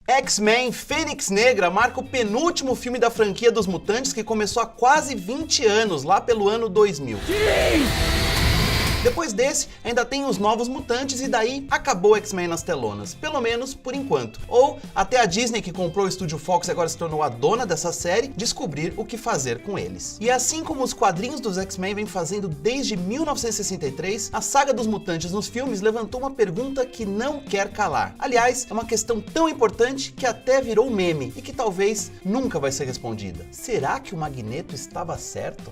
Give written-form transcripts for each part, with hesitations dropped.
X-Men Fênix Negra marca o penúltimo filme da franquia dos Mutantes, que começou há quase 20 anos, lá pelo ano 2000. Depois desse, ainda tem os Novos Mutantes e daí acabou X-Men nas telonas, pelo menos por enquanto. Ou até a Disney, que comprou o estúdio Fox e agora se tornou a dona dessa série, descobrir o que fazer com eles. E assim como os quadrinhos dos X-Men vem fazendo desde 1963, a saga dos Mutantes nos filmes levantou uma pergunta que não quer calar. Aliás, é uma questão tão importante que até virou meme e que talvez nunca vai ser respondida. Será que o Magneto estava certo?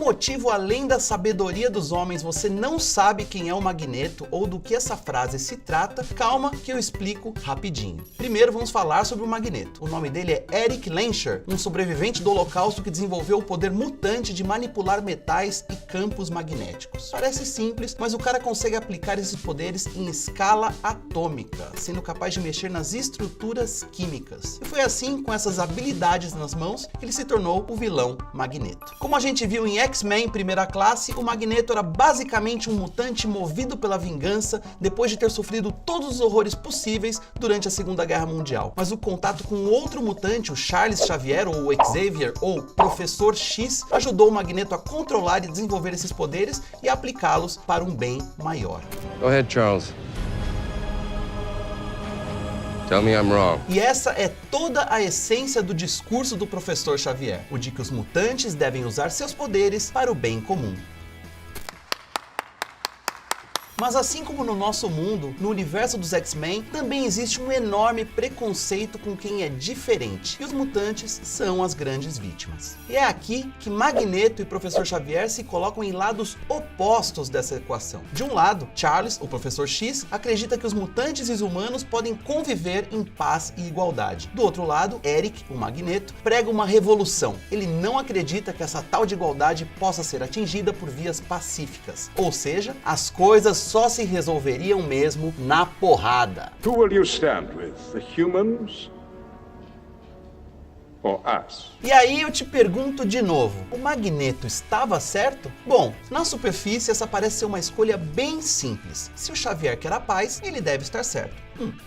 Motivo além da sabedoria dos homens, você não sabe quem é o Magneto ou do que essa frase se trata, calma que eu explico rapidinho. Primeiro vamos falar sobre o Magneto. O nome dele é Eric Lehnsherr, um sobrevivente do Holocausto que desenvolveu o poder mutante de manipular metais e campos magnéticos. Parece simples, mas o cara consegue aplicar esses poderes em escala atômica, sendo capaz de mexer nas estruturas químicas. E foi assim, com essas habilidades nas mãos, que ele se tornou o vilão Magneto. Como a gente viu em X-Men Primeira Classe, o Magneto era basicamente um mutante movido pela vingança depois de ter sofrido todos os horrores possíveis durante a Segunda Guerra Mundial. Mas o contato com outro mutante, o Charles Xavier, ou o Xavier, ou Professor X, ajudou o Magneto a controlar e desenvolver esses poderes e aplicá-los para um bem maior. Go ahead, Charles. Tell me I'm wrong. E essa é toda a essência do discurso do Professor Xavier, o de que os mutantes devem usar seus poderes para o bem comum. Mas assim como no nosso mundo, no universo dos X-Men, também existe um enorme preconceito com quem é diferente. E os mutantes são as grandes vítimas. E é aqui que Magneto e Professor Xavier se colocam em lados opostos dessa equação. De um lado, Charles, o Professor X, acredita que os mutantes e os humanos podem conviver em paz e igualdade. Do outro lado, Eric, o Magneto, prega uma revolução. Ele não acredita que essa tal de igualdade possa ser atingida por vias pacíficas. Ou seja, as coisas só se resolveriam mesmo na porrada. Who will you stand with? The humans or us? E aí eu te pergunto de novo, o Magneto estava certo? Bom, na superfície essa parece ser uma escolha bem simples. Se o Xavier quer a paz, ele deve estar certo.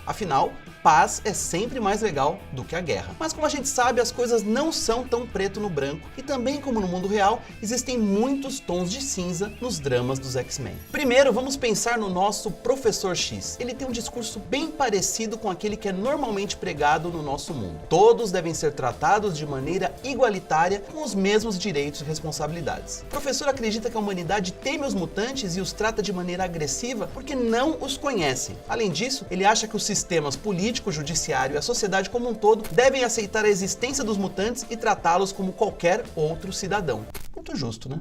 Afinal, paz é sempre mais legal do que a guerra. Mas como a gente sabe, as coisas não são tão preto no branco e também como no mundo real, existem muitos tons de cinza nos dramas dos X-Men. Primeiro, vamos pensar no nosso Professor X. Ele tem um discurso bem parecido com aquele que é normalmente pregado no nosso mundo. Todos devem ser tratados de maneira igualitária, com os mesmos direitos e responsabilidades. O professor acredita que a humanidade teme os mutantes e os trata de maneira agressiva porque não os conhece. Além disso, ele acha que os sistemas político, judiciário e a sociedade como um todo devem aceitar a existência dos mutantes e tratá-los como qualquer outro cidadão. Muito justo, né?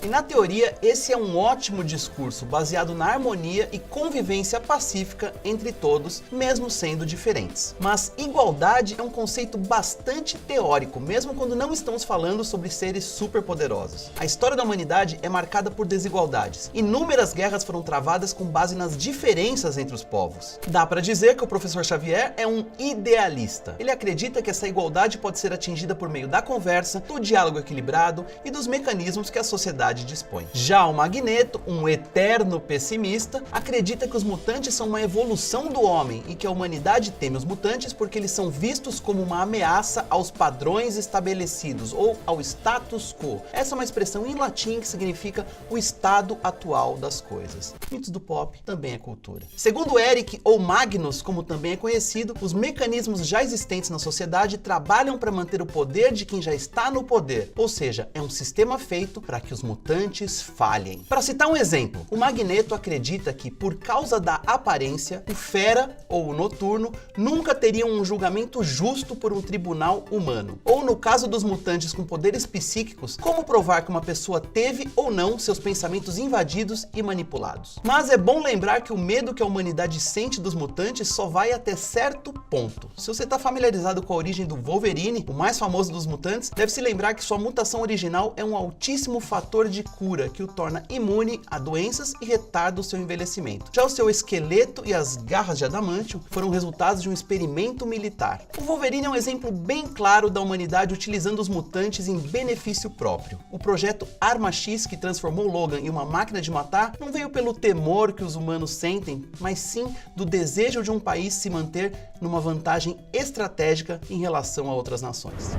E na teoria, esse é um ótimo discurso baseado na harmonia e convivência pacífica entre todos, mesmo sendo diferentes. Mas igualdade é um conceito bastante teórico, mesmo quando não estamos falando sobre seres superpoderosos. A história da humanidade é marcada por desigualdades. Inúmeras guerras foram travadas com base nas diferenças entre os povos. Dá para dizer que o Professor Xavier é um idealista. Ele acredita que essa igualdade pode ser atingida por meio da conversa, do diálogo equilibrado e dos mecanismos que a sociedade dispõe. Já o Magneto, um eterno pessimista, acredita que os mutantes são uma evolução do homem e que a humanidade teme os mutantes porque eles são vistos como uma ameaça aos padrões estabelecidos ou ao status quo. Essa é uma expressão em latim que significa o estado atual das coisas. Mitos do pop também é cultura. Segundo Eric, ou Magnus, como também é conhecido, os mecanismos já existentes na sociedade trabalham para manter o poder de quem já está no poder, ou seja, é um sistema feito para que os mutantes falhem. Para citar um exemplo, o Magneto acredita que, por causa da aparência, o Fera ou o Noturno nunca teriam um julgamento justo por um tribunal humano. Ou no caso dos mutantes com poderes psíquicos, como provar que uma pessoa teve ou não seus pensamentos invadidos e manipulados. Mas é bom lembrar que o medo que a humanidade sente dos mutantes só vai até certo ponto. Se você está familiarizado com a origem do Wolverine, o mais famoso dos mutantes, deve se lembrar que sua mutação original é um altíssimo fator fator de cura que o torna imune a doenças e retarda o seu envelhecimento. Já o seu esqueleto e as garras de adamantio foram resultados de um experimento militar. O Wolverine é um exemplo bem claro da humanidade utilizando os mutantes em benefício próprio. O projeto Arma X, que transformou Logan em uma máquina de matar, não veio pelo temor que os humanos sentem, mas sim do desejo de um país se manter numa vantagem estratégica em relação a outras nações.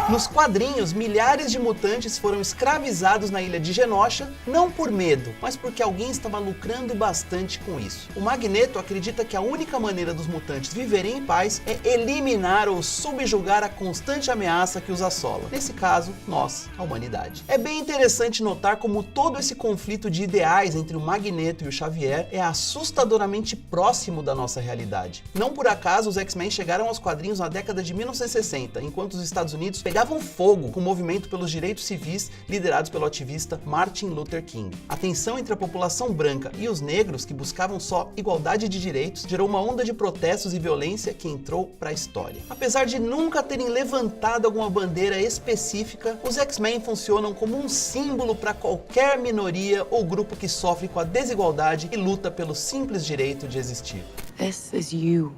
Nos quadrinhos, milhares de mutantes foram escravizados na ilha de Genosha, não por medo, mas porque alguém estava lucrando bastante com isso. O Magneto acredita que a única maneira dos mutantes viverem em paz é eliminar ou subjugar a constante ameaça que os assola. Nesse caso, nós, a humanidade. É bem interessante notar como todo esse conflito de ideais entre o Magneto e o Xavier é assustadoramente próximo da nossa realidade. Não por acaso os X-Men chegaram aos quadrinhos na década de 1960, enquanto os Estados Unidos pegavam fogo com o movimento pelos direitos civis liderados pelo ativista Martin Luther King. A tensão entre a população branca e os negros, que buscavam só igualdade de direitos, gerou uma onda de protestos e violência que entrou para a história. Apesar de nunca terem levantado alguma bandeira específica, os X-Men funcionam como um símbolo para qualquer minoria ou grupo que sofre com a desigualdade e luta pelo simples direito de existir. This is you.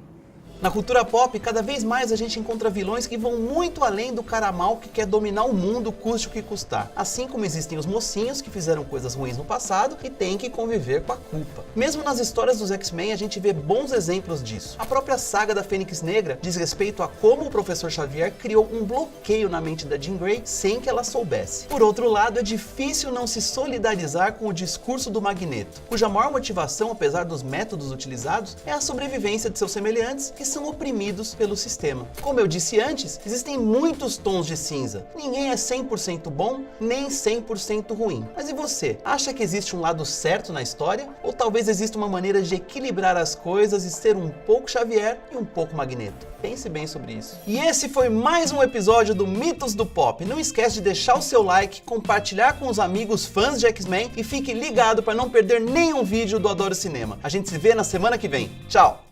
Na cultura pop, cada vez mais a gente encontra vilões que vão muito além do cara mal que quer dominar o mundo, custe o que custar. Assim como existem os mocinhos que fizeram coisas ruins no passado e têm que conviver com a culpa. Mesmo nas histórias dos X-Men, a gente vê bons exemplos disso. A própria saga da Fênix Negra diz respeito a como o Professor Xavier criou um bloqueio na mente da Jean Grey sem que ela soubesse. Por outro lado, é difícil não se solidarizar com o discurso do Magneto, cuja maior motivação, apesar dos métodos utilizados, é a sobrevivência de seus semelhantes que são oprimidos pelo sistema. Como eu disse antes, existem muitos tons de cinza. Ninguém é 100% bom, nem 100% ruim. Mas e você? Acha que existe um lado certo na história? Ou talvez exista uma maneira de equilibrar as coisas e ser um pouco Xavier e um pouco Magneto? Pense bem sobre isso. E esse foi mais um episódio do Mitos do Pop. Não esquece de deixar o seu like, compartilhar com os amigos fãs de X-Men e fique ligado para não perder nenhum vídeo do Adoro Cinema. A gente se vê na semana que vem. Tchau!